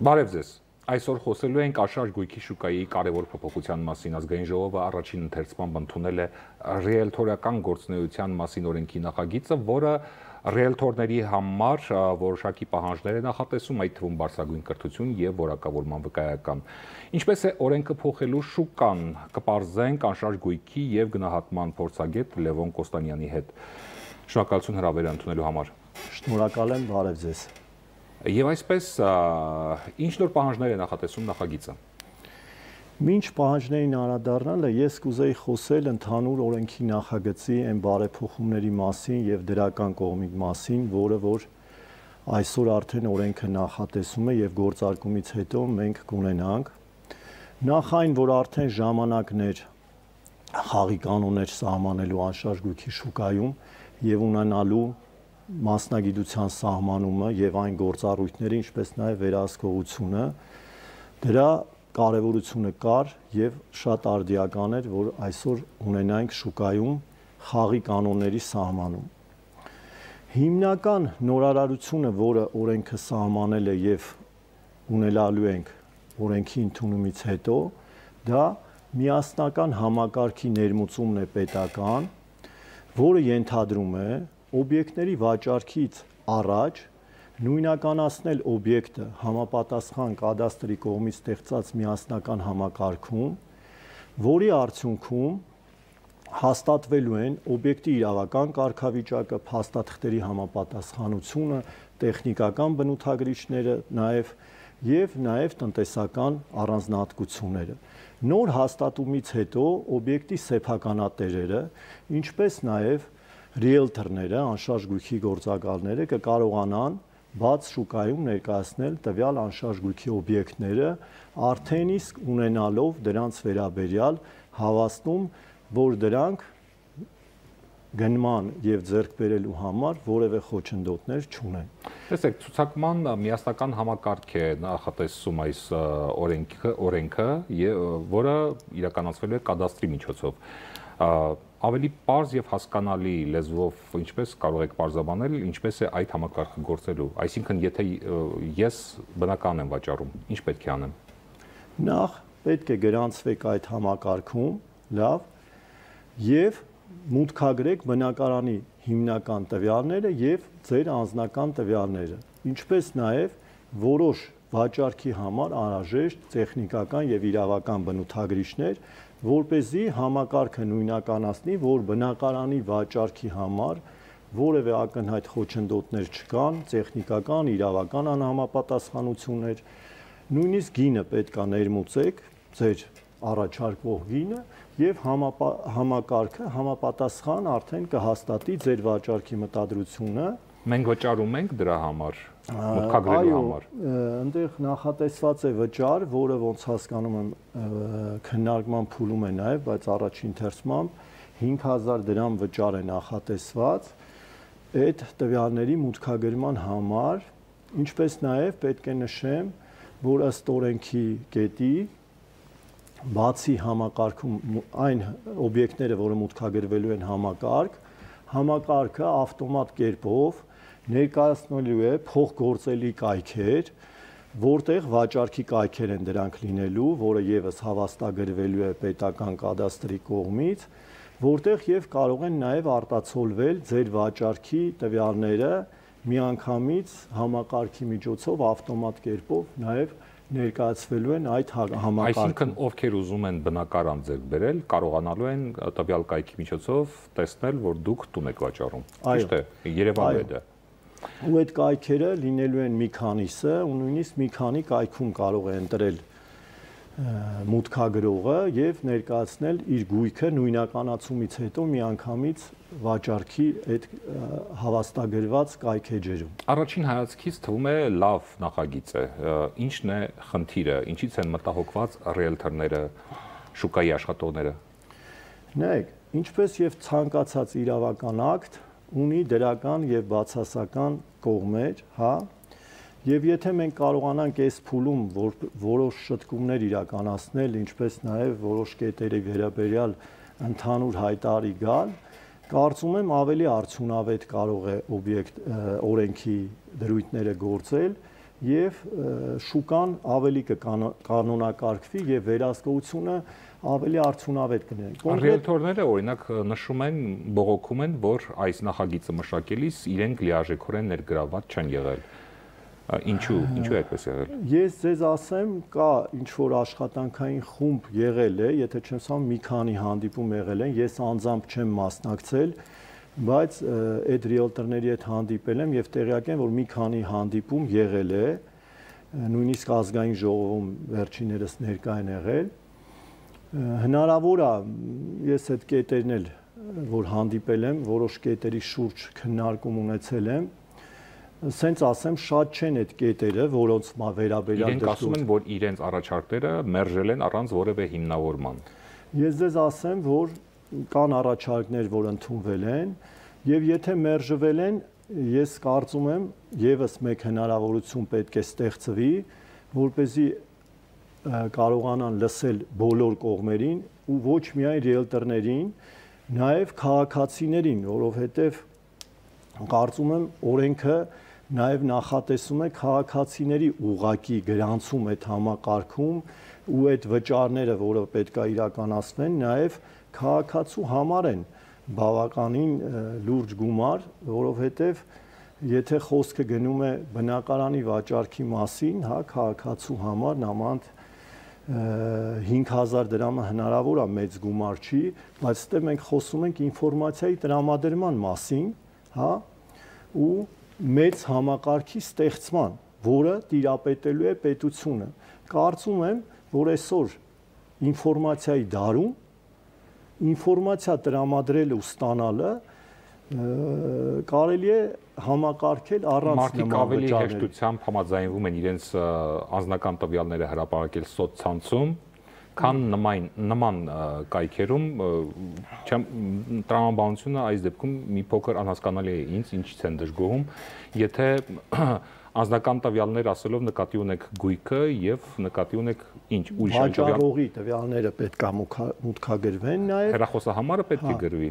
Բարև ձեզ։ Այսօր խոսելու ենք աշխարհ գույքի շուկայի կարևոր փոփոխության մասին։ Ազգային ժողովը առաջին ընթերցմամբ ընդունել է ռիելթորական գործունեության մասին օրենքի նախագիծը, որը ռիելթորների համար որոշակի պահանջներ է նախատեսում, այդ թվում բարձրագույն կրթություն եւ որակավորման վկայական։ Ինչպես է օրենքը փոխելու շուկան, կպարզենք աշխարհ գույքի եւ գնահատման փորձագետ Լևոն Կոստանյանի հետ։ Շնորհակալություն հրավերը ընդունելու համար։ Շնորհակալ եմ, բարև ձեզ։ Եվ այսպես, ինչ նոր պահանջներ է նախատեսում նախագիծը։ Մինչ պահանջներին անդրադառնալը ես կուզեի խոսել ընդհանուր օրենքի նախագծի այն բարեփոխումների մասին եւ դրական կողմի մասին, որը որ այսօր արդեն օրենքը նախատեսում է եւ գործարկումից հետո մենք կունենանք։ Նախ այն, որ արդեն ժամանակներ խաղի կանոններ սահմանելու անշարժ գույքի շուկայում եւ ունենալու մասնագիտության սահմանումը եւ այն գործառույթները, ինչպես նաեւ վերահսկողությունը, դրա կարևորությունը կար եւ շատ արդիական էր, որ այսօր ունենանք շուկայում խաղի կանոնների սահմանում։ Հիմնական նորարարությունը, որը օրենքը սահմանել է եւ ունենալու ենք օրենքի ընդունումից հետո, դա միասնական համակարգի ներմուծումն է պետական, որը ենթադրում է օբյեկտների վաճառքից առաջ նույնականացնել օբյեկտը համապատասխան կադաստրի կողմից ստեղծած միասնական համակարգում, որի արդյունքում հաստատվելու են օբյեկտի իրավական կարգավիճակը, փաստաթղթերի համապատասխանությունը, տեխնիկական բնութագրիչները, նաև տնտեսական առանձնահատկությունները։ Նոր հաստատումից հետո օբյեկտի սեփականատերերը, ինչպես նաև ռիելթորները, անշարժ գույքի գործակալները կկարողանան բաց շուկայում ներկայացնել տվյալ անշարժ գույքի օբյեկտները, արդեն իսկ ունենալով դրանց վերաբերյալ հավաստում, որ դրանք գնման եւ ձեռք բերելու համար որևէ խոչընդոտներ չունեն։ Տեսեք, ցուցակման միասնական համակարգ է նախատեսում այս օրենքը, որը իրականացվելու է կադաստրի միջոցով։ Ավելի պարզ եւ հասկանալի լեզվով ինչպես կարող եք պարզաբանել, ինչպես է այդ համակարգը գործելու։ Այսինքն, եթե ես բնական եմ վաճառում, ինչ պետք է անեմ։ Նախ պետք է գրանցվեք այդ համակարգում, լավ, եւ մուտքագրեք բնակարանի հիմնական տվյալները եւ ձեր անձնական տվյալները, ինչպես նաեւ որոշ վաճառքի համար անհրաժեշտ տեխնիկական եւ իրավական բնութագրիչներ, որպեսզի համակարգը նույնականացնի, որ բնակարանի վաճառքի համար որևէ ակնհայտ խոչընդոտներ չկան, տեխնիկական, իրավական անհամապատասխանություններ, նույնիսկ գինը պետք է ներմուծեք, ձեր առաջարկվող գինը եւ համակարգը համապատասխան արդեն կհաստատի ձեր վաճառքի մտադրությունը։ Մենք վճարում ենք դրա համար, մուտքագրելու համար։ Այնտեղ նախատեսված է վճար, որը ոնց հասկանում եմ քննարկման փուլում է նաեւ, բայց առաջին թերցմամբ 5000 դրամ վճար է նախատեսված այդ տվյալների մուտքագրման համար, ինչպես նաեւ պետք է նշեմ, որ ըստ օրենքի կետի բացի համակարգում այն օբյեկտները, որը մուտքագրվելու են համակարգը ավտոմատ կերպով ներկայացնելու է փոխգործելի կայքեր, որտեղ վաճառքի կայքեր են դրանք լինելու, որը եւս հավաստագրվելու է պետական կադաստրի կողմից, որտեղ եւ կարող են նաեւ արտացոլվել ձեր վաճառքի տվյալները միանգամից համակարգի միջոցով ավտոմատ կերպով նաեւ ներկայացվելու են այդ համակարգում։ Այսինքն, ովքեր ուզում են բնակարան ձեռք բերել, կարողանալու են տվյալ կայքի միջոցով տեսնել, որ դուք տուն եք վաճառում։ Ճիշտ է, երևալու է դա։ Ու այդ կայքերը լինելու են մի քանիսը, ու նույնիսկ մի քանի կայքում կարող է ընտրել մուտքագրողը եւ ներկայացնել իր գույքը նույնականացումից հետո միանգամից վաճառքի այդ հավաստագրված կայքեջերում։ Առաջին հայացքից թվում է լավ նախագիծ է։ Ինչն է խնդիրը, ինչից են մտահոգված ռիելթորները, շուկայի աշխատողները։ Նայեք, ինչպես եւ ցանկացած իրավական ակտ ունի դրական եւ բացասական կողմեր, հա, եւ եթե մենք կարողանանք այս փուլում որոշ շտկումներ իրականացնել, ինչպես նաեւ որոշ կետերի վերաբերյալ ընդհանուր հայտարարի գալ, կարծում եմ ավելի արդյունավետ կարող է օրենքի դրույթները գործել եւ շուկան ավելի կկանոնակարգվի եւ վերահսկողությունը ավելի արդյունավետ կլինի։ Ռիելթորները օրինակ նշում են, բողոքում են, որ այս նախագիծը մշակելիս իրենք լիարժեքորեն ներգրավված չեն եղել։ Ինչու այդպես եղել։ Ես ձեզ ասեմ, կա ինչ որ աշխատանքային խումբ եղել է, եթե չեմ սխալվում, մի քանի հանդիպում եղել են, ես անձամբ չեմ մասնակցել, բայց այդ ռիելտորների հետ հանդիպել եմ եւ տեղյակ եմ, որ մի քանի հանդիպում եղել է, նույնիսկ ազգային ժողովում վերջիներս ներկա են եղել։ Հնարավոր է, ես այդ կետերն էլ, որ հանդիպել եմ, որոշ կետերի շուրջ քննարկում ունեցել եմ, սենց ասեմ, շատ չեն այդ կետերը, որոնց վերաբերյալ իրենք ասում են, որ իրենց առաջարկները մերժել են առանց որևէ հիմնավորման։ Ես ձեզ ասեմ, որ կան առաջարկներ, որ ընդունվել են, եւ եթե մերժվել են, ես կարծում եմ, եւս մեկ հնարավորություն պետք է ստեղծվի, որպեսզի կարողանան լսել բոլոր կողմերին ու ոչ միայն ռիելտորներին, նաև քաղաքացիներին, որովհետև կարծում եմ օրենքը նաև նախատեսում է քաղաքացիների ուղղակի գրանցում այդ համակարգում ու այդ վճարները, որը պետք է իրականացվեն, նաև քաղաքացու համար են բավականին լուրջ գումար, որովհետև եթե խոսքը գնում է բնակարանի վաճառքի մասին, հա, քաղաքացու համար նմանդ 5000 դրամը հնարավոր է մեծ գումար չի, բայց այստեղ մենք խոսում ենք ինֆորմացիայի տրամադրման մասին, հա, ու մեծ համակարգի ստեղծման, որը տիրապետելու է պետությունը։ Կարծում եմ, որ այսօր ինֆորմացիայի դարում ինֆորմացիա տրամադրելը ու ստանալը կարելի է համակարգել առանց մարդիկ ավելի հեշտությամբ համաձայնվում են իրենց անձնական տվյալները հրապարակել սոցցանցում, քան նման կայքերում, տրամաբանությունը այս դեպքում մի փոքր անհասկանալի է ինձ, ինչից են դժգոհում, եթե անձնական տվյալներ ասելով նկատի ունեք գույքը եւ նկատի ունեք ինչ ուրիշ վաճառողի տվյալները պետք է մուտքագրվեն նաեւ հեռախոսահամարը պետք է գրվի։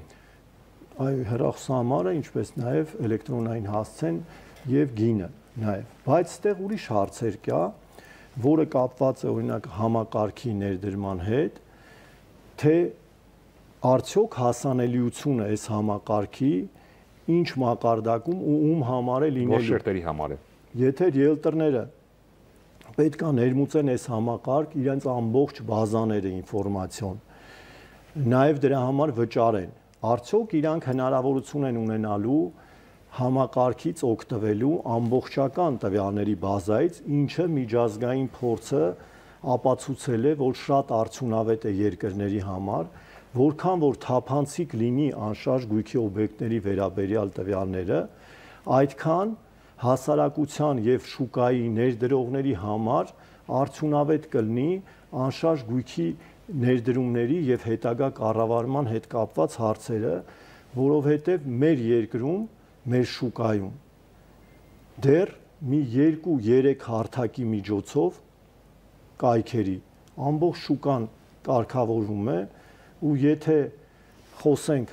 Այո, հեռախոսահամարը, ինչպես նաև էլեկտրոնային հասցեն եւ գինը նաև։ Բայց այդտեղ ուրիշ հարցեր կա, որը կապված է օրինակ համակարգի ներդրման հետ, թե արդյոք հասանելիությունը այս համակարգի ինչ մակարդակում ու ում համար է լինելու։ Որ շերտերի համար է։ Եթե ռիելտորները պետք է ներմուծեն այս համակարգ իրենց ամբողջ բազաները ինֆորմացիոն, նաև դրա համար վճարեն, արդյոք իրանք հնարավորություն են ունենալու համակարգից օգտվելու ամբողջական տվյալների բազայից, ինչը միջազգային փորձը ապացուցել է, որ շատ արդյունավետ է երկրների համար, որքան որ թափանցիկ լինի անշարժ գույքի օբյեկտների վերաբերյալ տվյալները, այդքան հասարակության եւ շուկայի ներդրողների համար արդյունավետ կլինի անշարժ գույքի ներդրումների եւ հետագա կառավարման հետ կապված հարցերը, որովհետեւ մեր երկրում, մեր շուկայում դեռ մի 2-3 հարթակի միջոցով կայքերի ամբողջ շուկան կարգավորվում է ու եթե խոսենք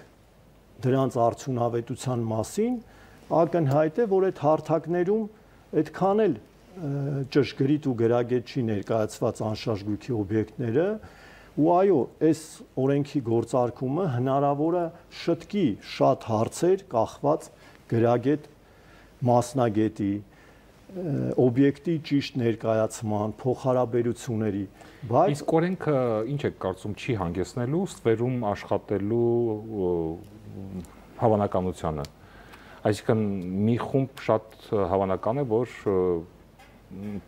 դրանց արդյունավետության մասին, ակնհայտ է, որ այդ հարթակներում այդքան էլ ճշգրիտ ու գրագետ չի ներկայացված անշարժ գույքի օբյեկտները ու այո, այս օրենքի գործարկումը հնարավոր է շտկի շատ հարցեր կախված գրագետ մասնագետի օբյեկտի ճիշտ ներկայացման, փոխհարաբերությունների, բայց իսկ օրենքը ինչ է կարծում չի հանգեցնելու ստվերում աշխատելու հավանականությանը։ Այսինքն մի խումբ շատ հավանական է, որ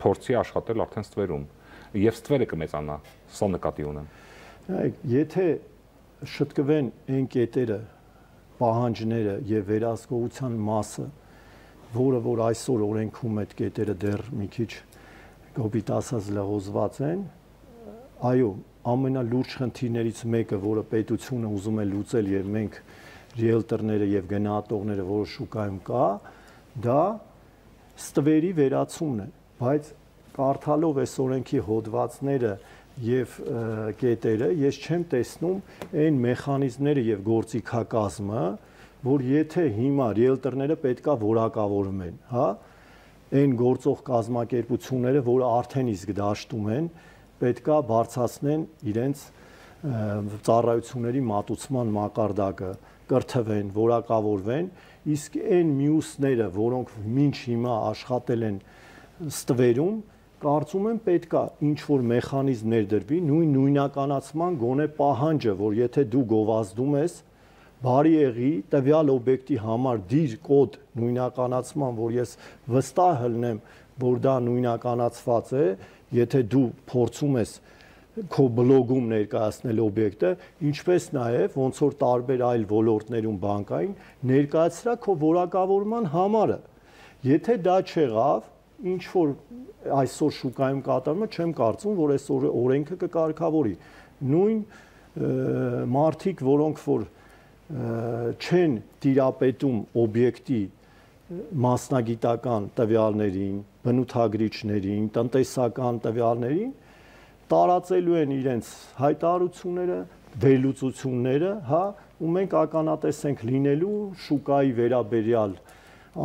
փորձի աշխատել արդեն ստվերում եւ ստվերը կմեծանա, սա նկատի ունեմ։ Եթե շտկվեն այն կետերը, պահանջները եւ վերահսկողության մասը, որը որ այսօր օրենքում այդ կետերը դեռ մի քիչ կոպիտ ասած լղոզված են, այո, ամենալուրջ խնդիրներից մեկը, որը պետությունը ուզում է լուծել եւ մենք ռիելտորները եւ գնահատողները, որը շուկայում կա, դա ստվերի վերացումն է, բայց կարդալով այս օրենքի հոդվածները եւ կետերը, ես չեմ տեսնում այն մեխանիզմները եւ գործիքակազմը, որ եթե հիմա ռիելտորները պետքա որակավորում են, հա, այն գործող կազմակերպությունները, որը արդեն իսկ դաշտում են, պետքա բարձրացնեն իրենց ծառայությունների մատուցման մակարդակը, կրթվեն, որակավորվեն, իսկ այն մյուսները, որոնք մինչ հիմա աշխատել են ստվերում, կարծում եմ պետքա ինչ-որ մեխանիզմ ներդրվի, նույնականացման գոնե պահանջը, որ եթե դու գովազդում ես, բարի եղի տվյալ օբյեկտի համար դիր կոդ նույնականացման, որ ես վստահ ելնեմ, որ դա նույնականացված է, եթե դու փորձում ես քո բլոգում ներկայացնել օբյեկտը, ինչպես նաև ոնց որ տարբեր այլ ոլորտներում բանկային ներկայացրա քո որակավորման համարը։ Եթե դա չեղավ, ինչ որ այսօր շուկայում կատարվում է, չեմ կարծում, որ այս օրենքը կկարգավորի։ Նույն մարդիկ, որոնք որ չեն տիրապետում օբյեկտի մասնագիտական տվյալներին, բնութագրիչներին, տնտեսական տվյալներին, տարածելու են իրենց հայտարարությունները, վերլուծությունները, հա, ու մենք ականատես ենք լինելու շուկայի վերաբերյալ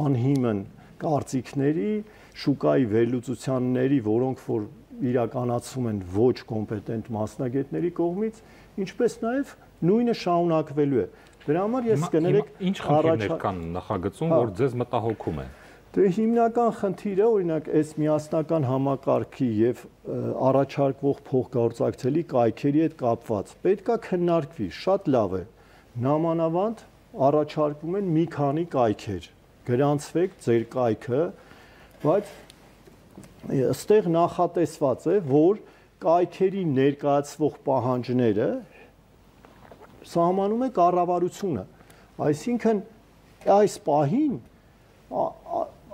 անհիմն կարծիքների, շուկայի վերլուծությունների, որոնք որ իրականացվում են ոչ կոմպետենտ մասնագետների կողմից, ինչպես նաև նույնը շարունակվելու է։ Դրա համար ես կներեք ինչ խնդիրներ կան նախագծում, որ ձեզ մտահոգում է։ Դե հիմնական խնդիրը, օրինակ, այս միասնական համակարգի եւ առաջարկվող փոխգործակցելի կայքերի հետ կապված պետքա քննարկվի, շատ լավ է։ Նամանավանդ առաջարկում են մի քանի կայքեր։ Գրանցվեք ձեր կայքը, բայց այստեղ նախատեսված է, որ կայքերի ներկայացվող պահանջները սահմանում է կառավարությունը, այսինքն այս պահին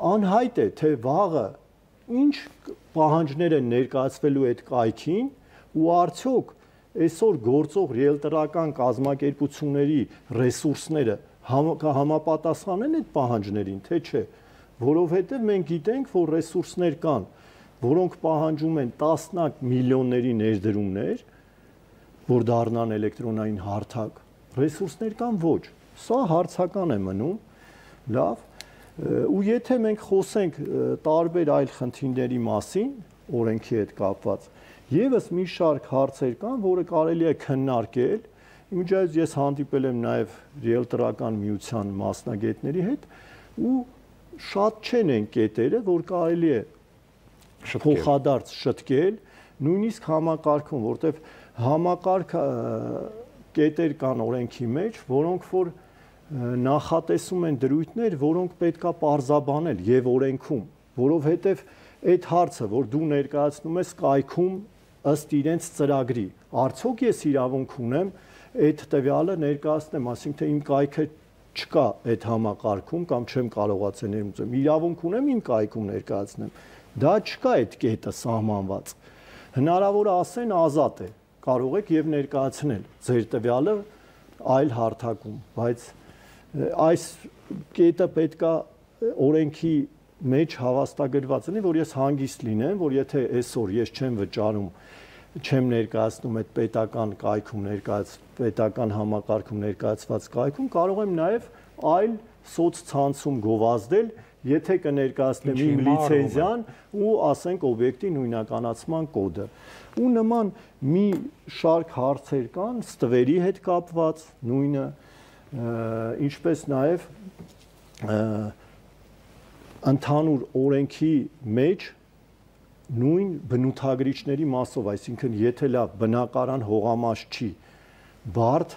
անհայտ է, թե վաղը ինչ պահանջներ են ներկայացվելու այդ կայքին ու արդյոք այսօր գործող ռիելտորական կազմակերպությունների ռեսուրսները համապատասխանեն այդ պահանջներին, թե չէ, որովհետև մենք գիտենք, որ ռեսուրսներ կան, որոնք պահանջում են տասնյակ միլիոնների ներդրումներ, որ դառնան էլեկտրոնային հարթակ, ռեսուրսներ կան ոչ, սա հարցական է մնում, լավ, ու եթե մենք խոսենք տարբեր այլ խնդիրների մասին, օրենքի հետ կապված, եւս մի շարք հարցեր կան, որը կարելի է քննարկել, իմիջիայից ես հանդիպել եմ նաև ռիելտորական միության մասնագետների հետ ու շատ չեն են կետերը, որ կարելի է փոխադարձ շտկել, նույնիսկ համակարգում, որտեղ համակարգ կետեր կան օրենքի մեջ, որոնք որ նախատեսում են դրույթներ, որոնք պետքա պարզաբանել եւ օրենքում, որովհետեւ այդ հարցը, որ դու ներկայացնում ես կայքում ըստ իրենց ծրագրի, արդյոք ես իրավունք ունեմ այդ տվյալը ներկայացնեմ, ասինքն թե իմ կայքը չկա այդ համակարգում կամ չեմ կարողացել ներմուծեմ, իրավունք ունեմ իմ կայքում ներկայացնեմ, դա չկա այդ կետը սահմանված, հնարավոր է ասեն ազատ է, կարող եք եւ ներկայացնել ձեր տվյալը այլ հարթակում, բայց այս կետը պետքա օրենքի մեջ հավաստագրված լինի, որ ես հանգիստ լինեմ, որ եթե այսօր ես չեմ վճարում, չեմ ներկայացնում այդ պետական կայքում պետական համակարգում ներկայացված կայքում, կարող եմ նաև այլ սոցցանցում գովազդել, եթե կներկայացնեմ իմ լիցենզիան ու ասենք օբյեկտի նույնականացման կոդը։ Ու նման մի շարք հարցեր կան ստվերի հետ կապված, նույնը ինչպես նաև ընդհանուր օրենքի մեջ նույն բնութագրիչների մասով, այսինքն եթե լավ բնակարան հողամաս չի, բարդ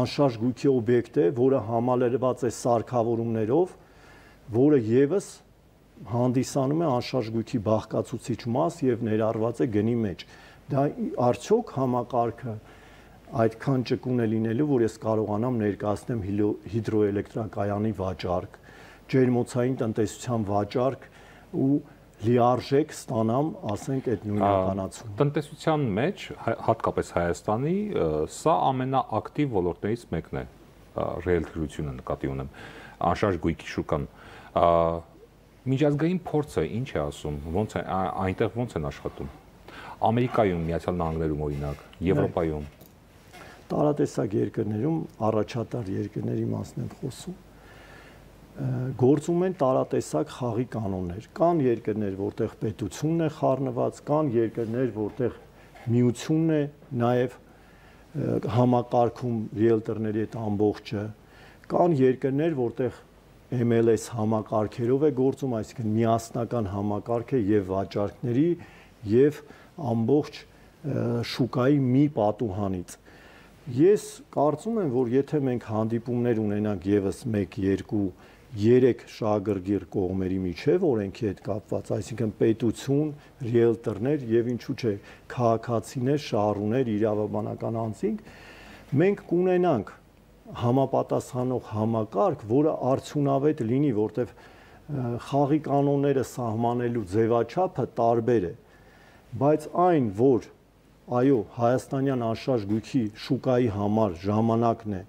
անշարժ գույքի օբյեկտ է, որը համալրված է սարքավորումներով, որը եւս հանդիսանում է անշարժ գույքի բաղկացուցիչ մաս եւ ներառված է գնի մեջ։ Դա արդյոք համակարգը այդքան ճկուն է լինելու, որ ես կարողանամ ներկայացնեմ հիդրոէլեկտրակայանի վաճառք, ջերմոցային տնտեսության վաճառք ու լիարժեք ստանամ, ասենք, այդ նույնականացում։ Տնտեսության մեջ, հատկապես Հայաստանի, սա ամենաակտիվ ոլորտներից մեկն է, ռիելտորությունը նկատի ունեմ, անշարժ գույքի շուկան։ Միջազգային փորձը ինչ է ասում, այնտեղ ոնց են աշխատում։ Ամերիկայում, Միացյալ Նահանգներում օրինակ, Եվրոպայում։ Տարատեսակ երկրներում առաջատար երկրների մասն եմ խոսում։ գործում են տարատեսակ խաղի կանոններ։ Կան երկրներ, որտեղ պետությունն է խառնված, կան երկրներ, որտեղ միությունն է նաև համակարգում ռիելտորների այդ ամբողջը, կան երկրներ, որտեղ MLS համակարգերով է գործում, այսինքն միասնական համակարգ է եւ վաճառքների եւ ամբողջ շուկայի մի պատուհանից։ Ես կարծում եմ, որ եթե մենք հանդիպումներ ունենանք եւս 1, 2, 3 շահագրգիռ կողմերի միջև օրենքի հետ կապված, այսինքն պետություն, ռիելտորներ եւ ինչու՞ չէ քաղաքացիներ, շահառուներ, իրավաբանական անձինք, մենք կունենանք համապատասխանող համակարգ, որը արդյունավետ լինի, որտեղ խաղի կանոնները սահմանելու ձևաչափը տարբեր է, բայց այն, որ այո, հայաստանյան անշարժ գույքի շուկայի համար ժամանակն է,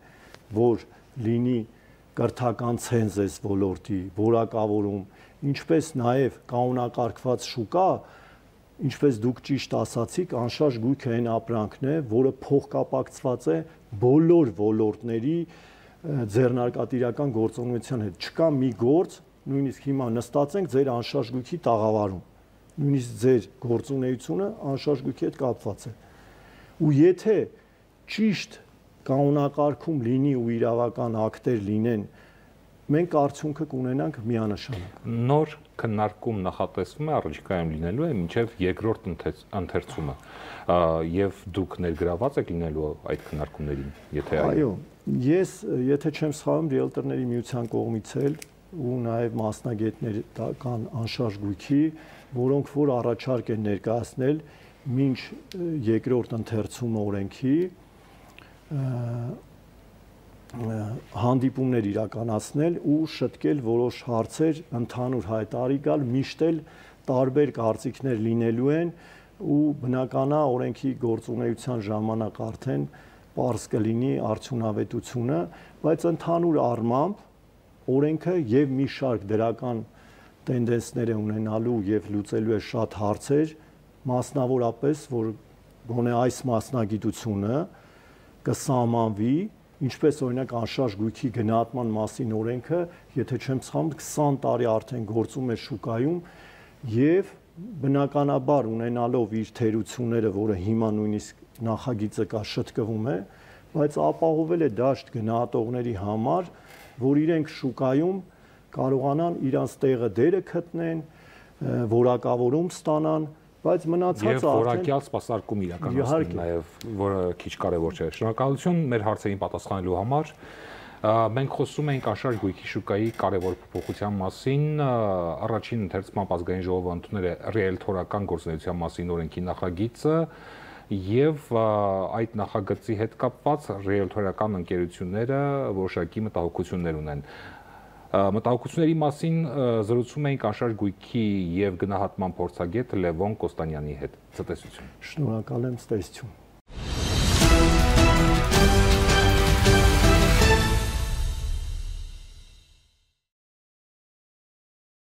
որ լինի կրթական ցենզ այս ոլորտի, որակավորում, ինչպես նաև կանոնակարգված շուկա, ինչպես դուք ճիշտ ասացիք, անշարժ գույքը այն ապրանքն է, որը փոխկապակցված է բոլոր ոլորտների ձեռնարկատիրական գործունեության հետ։ Չկա մի գործ, նույնիսկ հիմա նստած ենք ձեր անշարժ գույքի տաղավարում, նույնիսկ ձեր գործունեությունը անշարժ գույքի հետ կապված է։ Ու եթե ճիշտ կանոնակարգում լինի ու իրավական ակտեր լինեն, մենք արդյունքը կունենանք միանշանակ։ Նոր քննարկում նախատեսվում է առաջիկայում լինելու է մինչև երկրորդ ընթերցումը, եւ դուք ներգրաված եք լինելու այդ քննարկումներին, եթե այո, ես եթե չեմ սխալվում, ռիելտորների միության կողմից էլ ու նաև մասնագետներ կան անշարժ գույքի, որոնք որ առաջարկ են ներկայացնել մինչ երկրորդ ընթերցումը օրենքի հանդիպումներ իրականացնել ու շտկել որոշ հարցեր ընդհանուր հայտարարի գալ, միշտ էլ տարբեր կարծիքներ լինելու են ու բնականա օրենքի գործունեության ժամանակ արդեն պարզ կլինի արդյունավետությունը, բայց ընդհանուր առմամբ օրենքը եւ մի շարք դրական տենդենսներ է ունենալու եւ լուծելու է շատ հարցեր, մասնավորապես որ գոնե այս մասնագիտությունը կսահմանվի, ինչպես օրինակ անշարժ գույքի գնահատման մասին օրենքը, եթե չեմ սխալվում, 20 տարի արդեն գործում է շուկայում եւ բնականաբար ունենալով իր թերությունները, որը հիմա նույնիսկ նախագիծը կա շտկվում է, բայց ապահովել է դաշտ գնահատողների համար, որ իրենք շուկայում կարողանան իրանց տեղը դերը գտնեն, որակավորում ստանան, բայց մնացածը արդեն եւ որակյալ սպասարկում իրականացնել նաեւ, որը քիչ կարեւոր չէ։ Շնորհակալություն մեր հարցերին պատասխանելու համար։ Մենք խոսում ենք անշարժ գույքի շուկայի կարևոր փոփոխության մասին, առաջին ընթերցման ազգային ժողովը ընդունել է ռիելթորական գործունեության մասին օրենքի նախագիծը եւ այդ նախագծի հետ կապված ռիելթորական ընկերությունները որոշակի մտահոգություններ ունեն։ Մտահոգությունների մասին զրուցում էինք անշարժ գույքի եւ գնահատման փորձագետ Լևոն Կոստանյանի հետ։ Ցտեսություն։ Շնորհակալ եմ, ցտեսություն։